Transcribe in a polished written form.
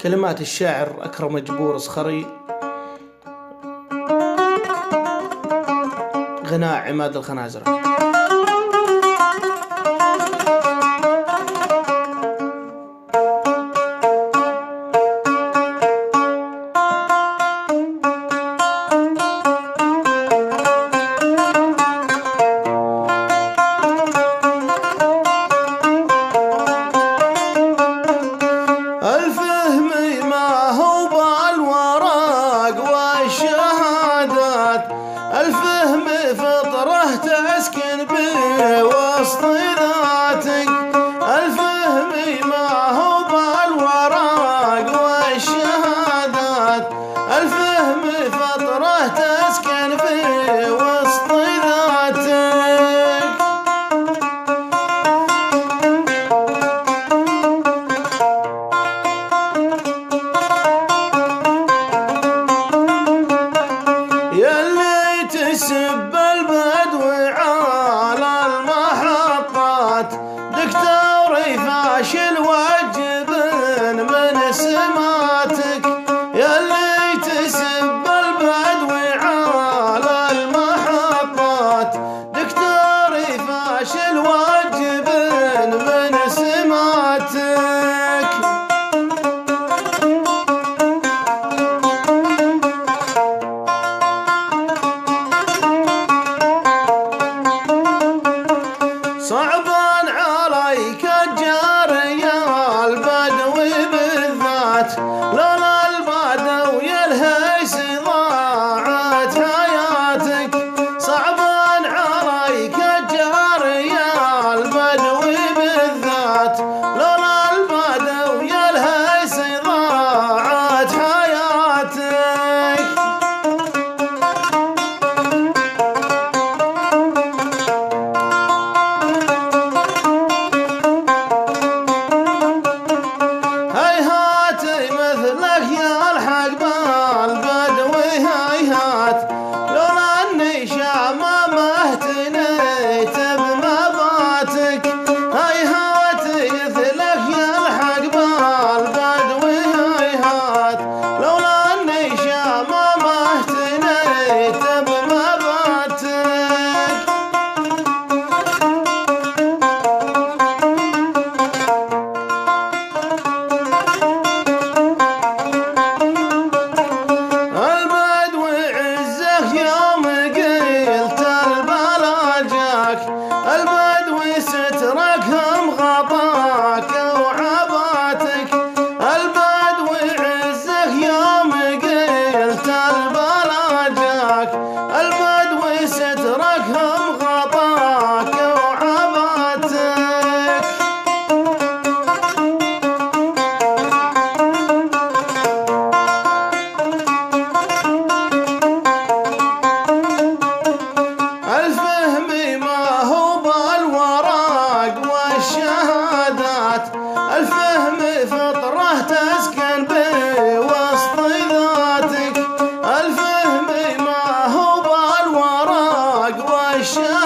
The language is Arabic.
كلمات الشاعر أكرم جبور صخري، غناء عماد الخنازرة. الفهم ما هو بالورق والشهادات، الفهم فطرة تسكن بوسط ذاتك. الفهم ما هو بالورق والشهادات، الفهم فطرة تسكن بوسط ذاتك. يلي تسب البدو على المحطات، دكتوري فاشل وجب من سماتك. يلي تسب البدو على المحطات، دكتوري فاشل وجب من سماتك. صعبان عليك الجار يا البدوي بالذات، لولا البدوي الهيس ضاعت حياتك. صعبان عليك الجار يا البدوي بالذات، لولا البدوي الهيس ضاعت حياتك. مثلك يلحق بالبدوي هيهات، لولا اني شاممه اهتنيت بمباتك. هيهات مثلك يلحق بالبدوي هيهات، لولا اني شاممه اهتنيت بمباتك. البدوي سترك هم غطاك وعباتك. البدوي عزك يوم قلت البلا جاك، البدوي سترك هم غطاك وعباتك. الفهم ما هو بالورق والشهادات، الفهم فطرة تسكن بوسط ذاتك. الفهم ما هو بالورق والشهادات،